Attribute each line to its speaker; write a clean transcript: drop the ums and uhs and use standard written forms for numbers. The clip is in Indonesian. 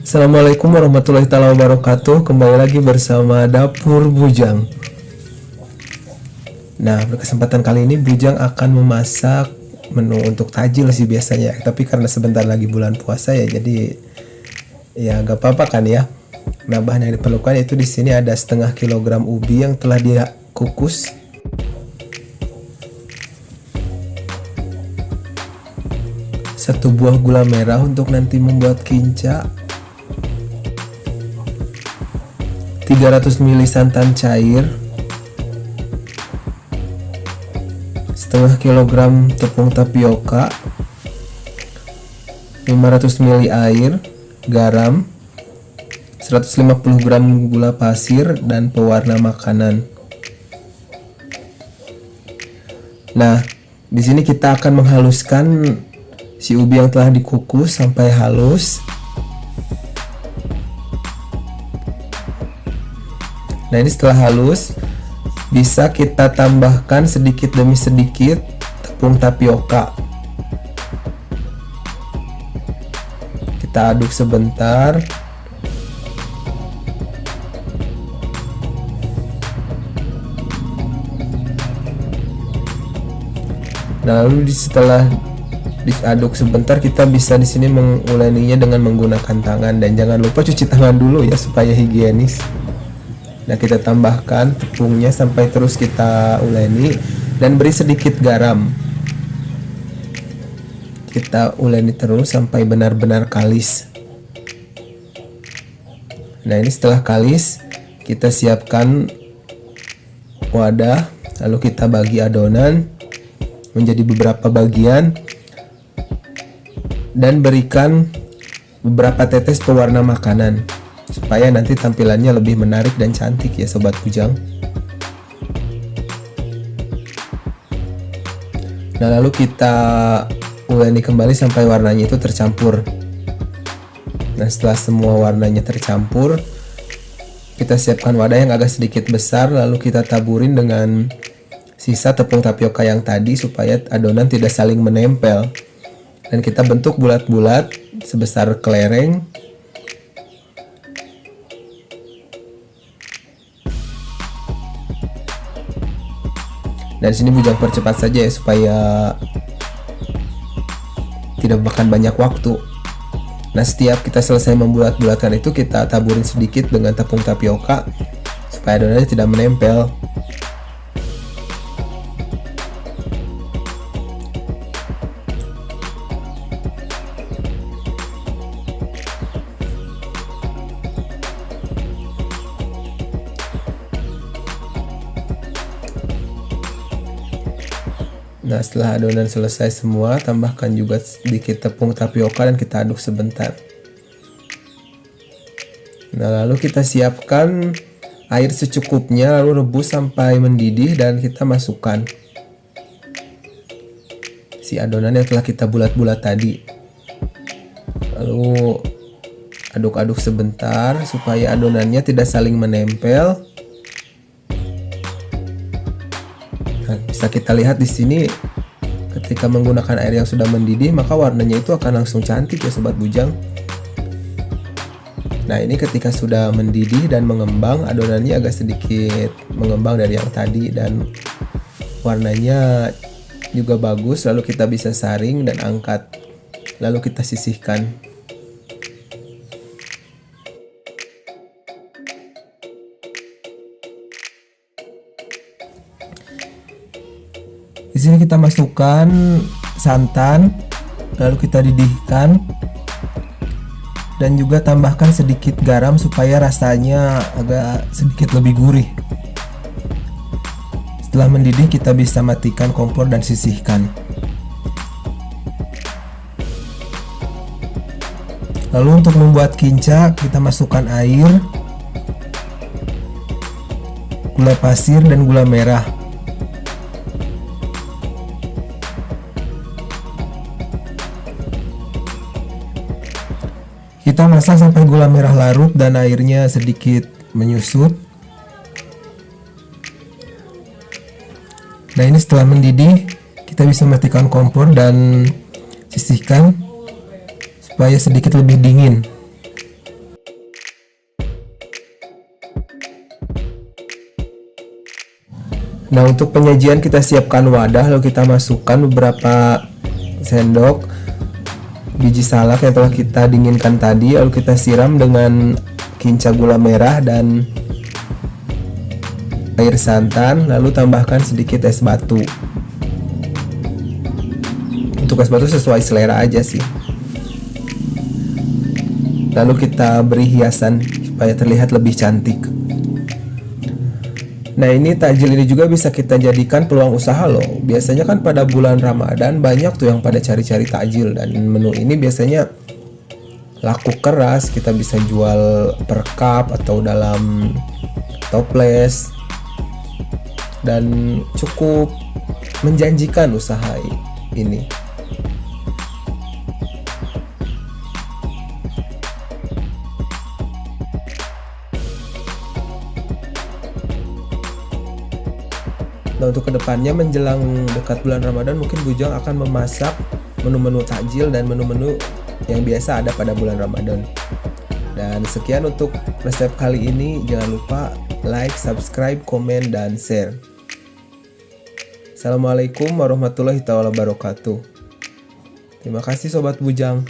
Speaker 1: Assalamualaikum warahmatullahi taala wabarakatuh. Kembali lagi bersama Dapur Bujang. Nah, pada kesempatan kali ini Bujang akan memasak menu untuk tajil sih biasanya. Tapi karena sebentar lagi bulan puasa ya, jadi ya gak apa-apa kan ya. Nah, bahan yang diperlukan itu di sini ada setengah kilogram ubi yang telah dikukus. Satu buah gula merah untuk nanti membuat kinca. 300 ml santan cair, setengah kilogram tepung tapioka, 500 ml air, garam, 150 gram gula pasir, dan pewarna makanan. Nah, di sini kita akan menghaluskan si ubi yang telah dikukus sampai halus. Nah, ini setelah halus, bisa kita tambahkan sedikit demi sedikit tepung tapioka. Kita aduk sebentar. Nah, lalu setelah diaduk sebentar, kita bisa di sini menguleninya dengan menggunakan tangan, dan jangan lupa cuci tangan dulu ya supaya higienis. Nah, kita tambahkan tepungnya sampai terus kita uleni dan beri sedikit garam. Kita uleni terus sampai benar-benar kalis. Nah, ini setelah kalis, kita siapkan wadah, lalu kita bagi adonan menjadi beberapa bagian dan berikan beberapa tetes pewarna makanan supaya nanti tampilannya lebih menarik dan cantik ya sobat bujang. Nah, lalu kita uleni kembali sampai warnanya itu tercampur. Nah, setelah semua warnanya tercampur, kita siapkan wadah yang agak sedikit besar, lalu kita taburin dengan sisa tepung tapioka yang tadi supaya adonan tidak saling menempel. Dan kita bentuk bulat-bulat sebesar kelereng. Dan di sini bujang percepat saja ya supaya tidak makan banyak waktu. Nah, setiap kita selesai membulat-bulatkan itu, kita taburin sedikit dengan tepung tapioka supaya adonannya tidak menempel. Nah, setelah adonan selesai semua, tambahkan juga sedikit tepung tapioka dan kita aduk sebentar. Nah, lalu kita siapkan air secukupnya, lalu rebus sampai mendidih dan kita masukkan si adonan yang telah kita bulat-bulat tadi. Lalu aduk-aduk sebentar supaya adonannya tidak saling menempel. Nah, bisa kita lihat di sini ketika menggunakan air yang sudah mendidih, maka warnanya itu akan langsung cantik ya sobat bujang. Nah, ini ketika sudah mendidih dan mengembang, adonannya agak sedikit mengembang dari yang tadi dan warnanya juga bagus. Lalu kita bisa saring dan angkat, lalu kita sisihkan. Di sini kita masukkan santan, lalu kita didihkan dan juga tambahkan sedikit garam supaya rasanya agak sedikit lebih gurih. Setelah mendidih, kita bisa matikan kompor dan sisihkan. Lalu untuk membuat kinca, kita masukkan air, gula pasir, dan gula merah. Kita masak sampai gula merah larut dan airnya sedikit menyusut. Nah, ini setelah mendidih, kita bisa matikan kompor dan sisihkan supaya sedikit lebih dingin. Nah, untuk penyajian kita siapkan wadah, lalu kita masukkan beberapa sendok biji salak yang telah kita dinginkan tadi, lalu kita siram dengan kinca gula merah dan air santan, lalu tambahkan sedikit es batu. Untuk es batu sesuai selera aja sih. Lalu kita beri hiasan supaya terlihat lebih cantik. Nah, ini takjil ini juga bisa kita jadikan peluang usaha loh. Biasanya kan pada bulan Ramadan banyak tuh yang pada cari-cari takjil, dan menu ini biasanya laku keras. Kita bisa jual per cup atau dalam toples, dan cukup menjanjikan usaha ini. Nah, untuk kedepannya menjelang dekat bulan Ramadan, mungkin Bujang akan memasak menu-menu takjil dan menu-menu yang biasa ada pada bulan Ramadan. Dan sekian untuk resep kali ini. Jangan lupa like, subscribe, komen, dan share. Assalamualaikum warahmatullahi wabarakatuh. Terima kasih Sobat Bujang.